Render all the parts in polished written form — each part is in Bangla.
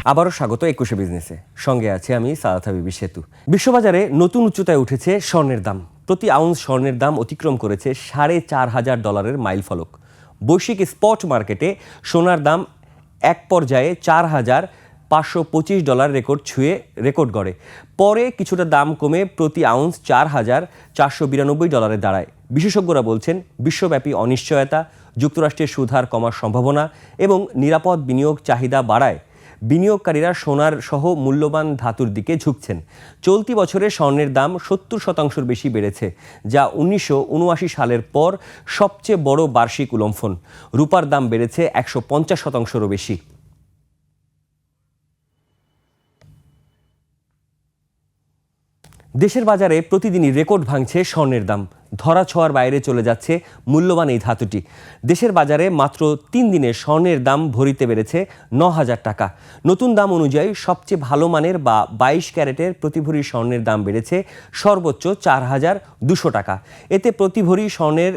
আবারও স্বাগত 21 বিজনেসে। সঙ্গে আছে আমি সাদাত হাবিবি সেতু। বিশ্ববাজারে নতুন উচ্চতায় উঠেছে স্বর্ণের দাম। প্রতি আউন্স স্বর্ণের দাম অতিক্রম করেছে $4,500 মাইল ফলক। বৈশ্বিক স্পট মার্কেটে সোনার দাম এক পর্যায়ে $4,525 রেকর্ড ছুঁয়ে রেকর্ড গড়ে। পরে কিছুটা দাম কমে প্রতি আউন্স $4,492 দাঁড়ায়। বিশেষজ্ঞরা বলছেন, বিশ্বব্যাপী অনিশ্চয়তা, যুক্তরাষ্ট্রের সুদ হার কমার সম্ভাবনা এবং নিরাপদ বিনিয়োগ চাহিদা বাড়ায় বিনিয়োগকারীরা সোনার সহ মূল্যবান ধাতুর দিকে ঝুঁকছেন। চলতি বছরে স্বর্ণের দাম 70% বেশি বেড়েছে, যা 1979 সালের পর সবচেয়ে বড় বার্ষিক উল্লম্ফন। রূপার দাম বেড়েছে 150%-রও বেশি। দেশের বাজারে প্রতিদিনই রেকর্ড ভাঙছে স্বর্ণের দাম। ধরাছোঁয়ার বাইরে চলে যাচ্ছে মূল্যবান এই ধাতুটি। দেশের বাজারে মাত্র 3 দিনে স্বর্ণের দাম ভরিতে বেড়েছে 9,000 টাকা। নতুন দাম অনুযায়ী সবচেয়ে ভালো মানের বা 22 ক্যারেটের প্রতি ভরি স্বর্ণের দাম বেড়েছে সর্বোচ্চ 4,200 টাকা। এতে প্রতি ভরি স্বর্ণের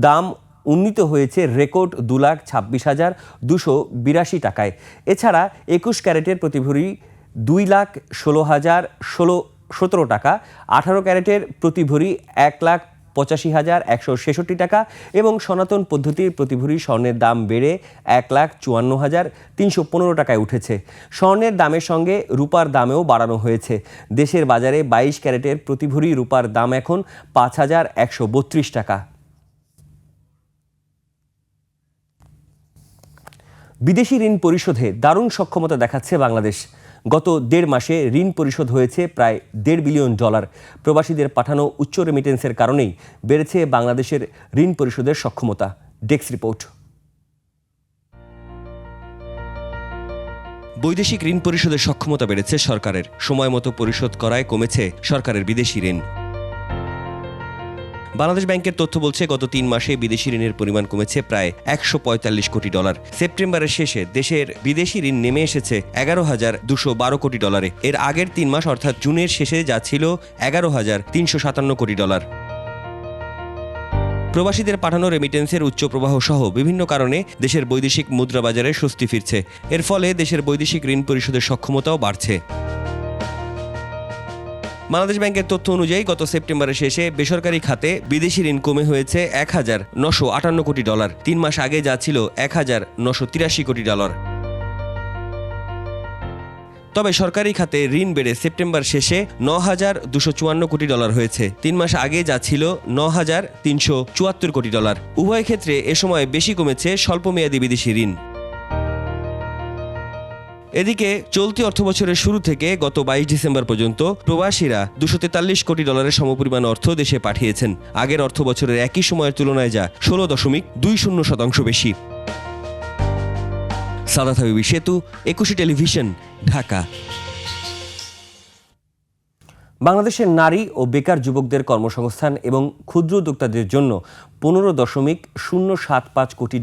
দাম উন্নীত হয়েছে রেকর্ড 2,26,282 টাকায়। এছাড়া 21 ক্যারেটের প্রতি ভরি 2,16,017 টাকা, 18 ক্যারেটের প্রতি ভরি 1,85,166 টাকা এবং সনাতন পদ্ধতির প্রতি ভরি স্বর্ণের দাম বেড়ে 1,54,315 টাকায় উঠেছে। স্বর্ণের দামের সঙ্গে রূপার দামেও বাড়ানো হয়েছে। দেশের বাজারে 22 ক্যারেটের প্রতি ভরি রূপার দাম এখন 5,132 টাকা। বিদেশি ঋণ পরিশোধে দারুণ সক্ষমতা দেখাচ্ছে বাংলাদেশ। গত 1.5 মাসে ঋণ পরিশোধ হয়েছে প্রায় $1.5 বিলিয়ন। প্রবাসীদের পাঠানো উচ্চ রেমিটেন্সের কারণেই বেড়েছে বাংলাদেশের ঋণ পরিশোধের সক্ষমতা। Desk report. বৈদেশিক ঋণ পরিশোধের সক্ষমতা বেড়েছে সরকারের। সময় মতো পরিশোধ করায় কমেছে সরকারের বিদেশি ঋণ। বাংলাদেশ ব্যাংকের তথ্য বলছে, গত 3 মাসে বিদেশি ঋণের পরিমাণ কমেছে প্রায় $145 কোটি। সেপ্টেম্বরের শেষে দেশের বিদেশি ঋণ নেমে এসেছে $11,212 কোটি। এর আগের 3 মাস অর্থাৎ জুনের শেষে যা ছিল $11,357 কোটি। প্রবাসীদের পাঠানো রেমিটেন্সের উচ্চ প্রবাহ সহ বিভিন্ন কারণে দেশের বৈদেশিক মুদ্রা বাজারে স্বস্তি ফিরছে। এর ফলে দেশের বৈদেশিক ঋণ পরিশোধের সক্ষমতাও বাড়ছে। বাংলাদেশ ব্যাংকের তথ্য অনুযায়ী গত সেপ্টেম্বরের শেষে বেসরকারি খাতে বিদেশি ঋণ কমে হয়েছে $1,958 কোটি। 3 মাস আগে যা ছিল $1,983 কোটি। তবে সরকারি খাতে ঋণ বেড়ে সেপ্টেম্বর শেষে $9,254 কোটি হয়েছে। 3 মাস আগে যা ছিল $9,374 কোটি। উভয় ক্ষেত্রে এ সময় বেশি কমেছে স্বল্পমেয়াদী বিদেশি ঋণ। এদিকে চলতি অর্থবছরের শুরু থেকে গত 22 ডিসেম্বর পর্যন্ত প্রবাসীরা $243 কোটি সমপরিমাণ অর্থ দেশে পাঠিয়েছেন। আগের অর্থবছরের একই সময়ের তুলনায় যা 16.20% বেশি। সাদাত হাবিবি সেতু, 21 টেলিভিশন, ঢাকা। বাংলাদেশের নারী ও বেকার যুবকদের কর্মসংস্থান এবং ক্ষুদ্র উদ্যোক্তাদের জন্য $15.075 কোটি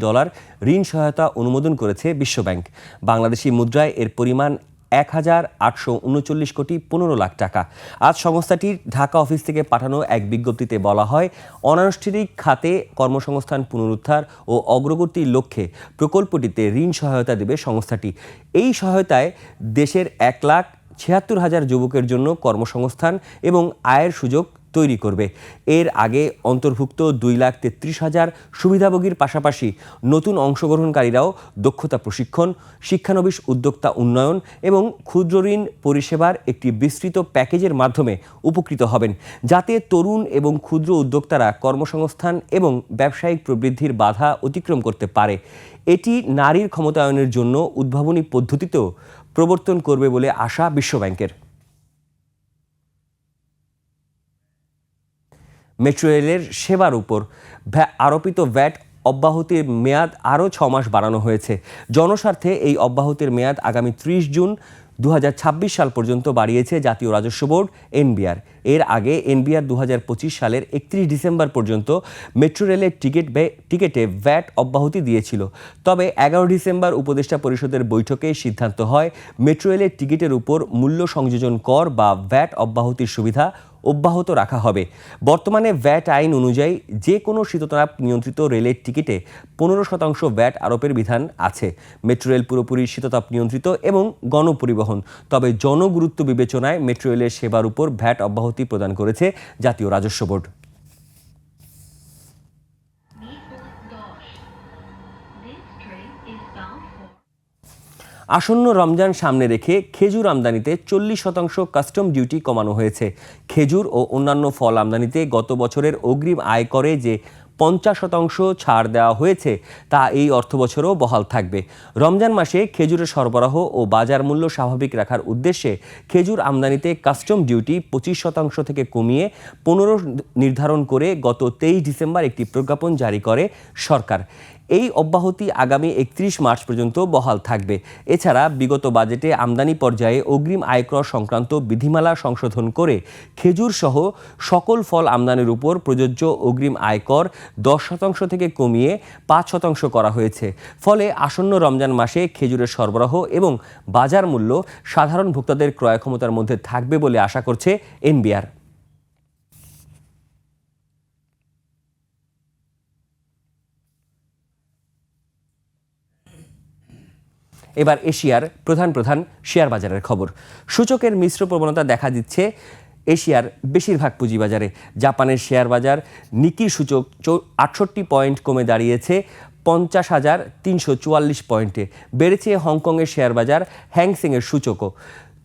ঋণ সহায়তা অনুমোদন করেছে বিশ্বব্যাংক। বাংলাদেশি মুদ্রায় এর পরিমাণ 1,839,15,00,000 টাকা। আজ সংস্থাটির ঢাকা অফিস থেকে পাঠানো এক বিজ্ঞপ্তিতে বলা হয়, অনানুষ্ঠানিক খাতে কর্মসংস্থান পুনরুদ্ধার ও অগ্রগতির লক্ষ্যে প্রকল্পটিতে ঋণ সহায়তা দেবে সংস্থাটি। এই সহায়তায় দেশের 1,76,000 যুবকের জন্য কর্মসংস্থান এবং আয়ের সুযোগ তৈরি করবে। এর আগে অন্তর্ভুক্ত 2,33,000 সুবিধাভোগীর পাশাপাশি নতুন অংশগ্রহণকারীরাও দক্ষতা প্রশিক্ষণ, শিক্ষানবিশ উদ্যোক্তা উন্নয়ন এবং ক্ষুদ্র ঋণ পরিষেবার একটি বিস্তৃত প্যাকেজের মাধ্যমে উপকৃত হবেন, যাতে তরুণ এবং ক্ষুদ্র উদ্যোক্তারা কর্মসংস্থান এবং ব্যবসায়িক প্রবৃদ্ধির বাধা অতিক্রম করতে পারে। এটি নারীর ক্ষমতায়নের জন্য উদ্ভাবনী পদ্ধতিতেও প্রবর্তন করবে বলে আশা বিশ্বব্যাংকের। মেট্রো রেলের সেবার উপর আরোপিত ভ্যাট অব্যাহতির মেয়াদ আরও 6 মাস বাড়ানো হয়েছে। জনস্বার্থে এই অব্যাহতির মেয়াদ আগামী 30 জুন 2026 সাল পর্যন্ত বাড়িয়েছে জাতীয় রাজস্ব বোর্ড এনবিআর। এর আগে এনবিআর 2025 সালের 31 ডিসেম্বর পর্যন্ত মেট্রো রেলের টিকিটে ভ্যাট অব্যাহতি দিয়েছিল। তবে 11 ডিসেম্বর উপদেষ্টা পরিষদের বৈঠকে সিদ্ধান্ত হয় মেট্রো রেলের টিকিটের উপর মূল্য সংযোজন কর বা ভ্যাট অব্যাহতির সুবিধা অব্যাহত রাখা হবে। বর্তমানে ভ্যাট আইন অনুযায়ী যে কোনো শীততাপ নিয়ন্ত্রিত রেলের টিকিটে 15% ভ্যাট আরোপের বিধান আছে। মেট্রো রেল পুরোপুরি শীততাপ নিয়ন্ত্রিত এবং গণপরিবহন। তবে জনগুরুত্ব বিবেচনায় মেট্রো রেলের সেবার উপর ভ্যাট অব্যাহতি প্রদান করেছে জাতীয় রাজস্ব বোর্ড। আসন্ন রমজান সামনে রেখে খেজুর আমদানিতে 40% কাস্টম ডিউটি কমানো হয়েছে। খেজুর ও অন্যান্য ফল আমদানিতে গত বছরের অগ্রিম আয়করে যে 50% ছাড় দেওয়া হয়েছে তা এই অর্থবছরেও বহাল থাকবে। রমজান মাসে খেজুরের সরবরাহ ও বাজার মূল্য স্বাভাবিক রাখার উদ্দেশ্যে খেজুর আমদানিতে কাস্টম ডিউটি 25% থেকে কমিয়ে 15 নির্ধারণ করে গত 23 ডিসেম্বর একটি প্রজ্ঞাপন জারি করে সরকার। এই অব্যাহতি আগামী 31 মার্চ পর্যন্ত বহাল থাকবে। এছাড়া বিগত বাজেটে আমদানি পর্যায়ে অগ্রিম আয়কর সংক্রান্ত বিধিমালা সংশোধন করে খেজুর সহ সকল ফল আমদানির উপর প্রযোজ্য অগ্রিম আয়কর 10% থেকে কমিয়ে 5% করা হয়েছে। ফলে আসন্ন রমজান মাসে খেজুরের সরবরাহ এবং বাজার মূল্য সাধারণ ভোক্তাদের ক্রয় ক্ষমতার মধ্যে থাকবে বলে আশা করছে এনবিআর। এবার এশিয়ার প্রধান শেয়ার বাজারের খবর। সূচকের মিশ্র প্রবণতা দেখা দিচ্ছে এশিয়ার বেশিরভাগ পুঁজিবাজারে। জাপানের শেয়ার বাজার নিকির সূচক 68 পয়েন্ট কমে দাঁড়িয়েছে 50,344 পয়েন্টে। বেড়েছে হংকংয়ের শেয়ার বাজার হ্যাংসেংয়ের সূচকও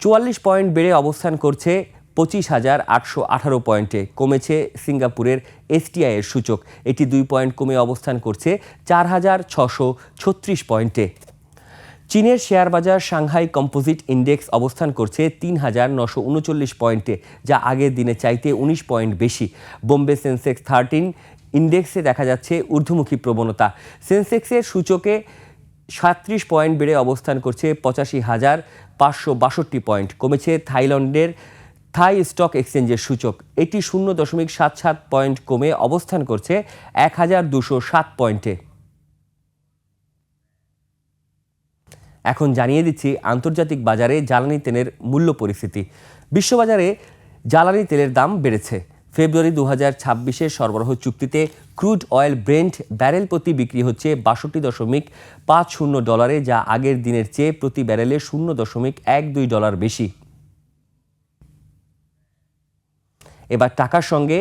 44 পয়েন্ট বেড়ে অবস্থান করছে 25,818 পয়েন্টে। কমেছে সিঙ্গাপুরের এসটিআই এর সূচক, এটি 2 পয়েন্ট কমে অবস্থান করছে 4,636 পয়েন্টে। চীনের শেয়ার বাজার সাংহাই কম্পোজিট ইন্ডেক্স অবস্থান করছে 3,939 পয়েন্টে, যা আগের দিনে চাইতে 19 পয়েন্ট বেশি। বোম্বে সেন্সেক্স 13 ইন্ডেক্সে দেখা যাচ্ছে ঊর্ধ্বমুখী প্রবণতা। সেন্সেক্সের সূচকে 37 পয়েন্ট বেড়ে অবস্থান করছে 85,562 পয়েন্ট। কমেছে থাইল্যান্ডের থাই স্টক এক্সচেঞ্জের সূচক, এটি 0.77 পয়েন্ট কমে অবস্থান করছে 1,207 পয়েন্টে। এখন জানিয়ে দিচ্ছি আন্তর্জাতিক বাজারে জ্বালানি তেলের মূল্য পরিস্থিতি। বিশ্ববাজারে জ্বালানি তেলের দাম বেড়েছে। ফেব্রুয়ারি 2026-এর সরবরাহ চুক্তিতে ক্রুড অয়েল ব্রেন্ট ব্যারেল প্রতি বিক্রি হচ্ছে $62.50, যা আগের দিনের চেয়ে প্রতি ব্যারেলে $0.12 বেশি। এবার টাকার সঙ্গে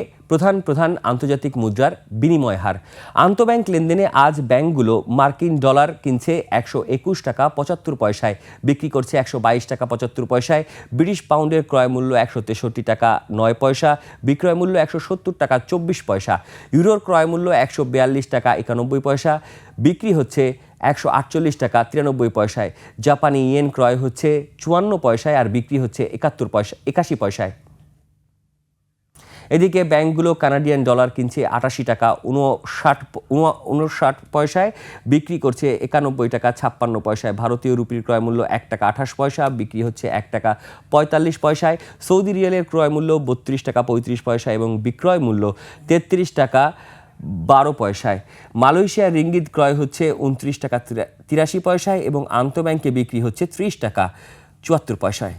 প্রধান আন্তর্জাতিক মুদ্রার বিনিময় হার। আন্তঃব্যাংক লেনদেনে আজ ব্যাংকগুলো মার্কিন ডলার কিনছে 121 টাকা 75 পয়সায়, বিক্রি করছে 122 টাকা 75 পয়সায়। ব্রিটিশ পাউন্ডের ক্রয় মূল্য 163 টাকা 9 পয়সা, বিক্রয় মূল্য 170 টাকা 24 পয়সা। ইউরোর ক্রয় মূল্য 142 টাকা 91 পয়সা, বিক্রি হচ্ছে 148 টাকা 93 পয়সায়। জাপানি ইয়েন ক্রয় হচ্ছে 54 পয়সায় আর বিক্রি হচ্ছে 81 পয়সায়। এদিকে ব্যাংকগুলো কানাডিয়ান ডলার কিনছে 88 টাকা 59 পয়সায়, বিক্রি করছে 91 টাকা 56 পয়সায়। ভারতীয় রুপির ক্রয় মূল্য 1 টাকা 28 পয়সা, বিক্রি হচ্ছে 1 টাকা 45 পয়সায়। সৌদি রিয়ালের ক্রয় মূল্য 32 টাকা 35 পয়সা এবং বিক্রয় মূল্য 33 টাকা 12 পয়সায়। মালয়েশিয়ার রিঙ্গিত ক্রয় হচ্ছে 29 টাকা 83 পয়সায় এবং আন্তঃব্যাংকে বিক্রি হচ্ছে 30 টাকা 74 পয়সায়।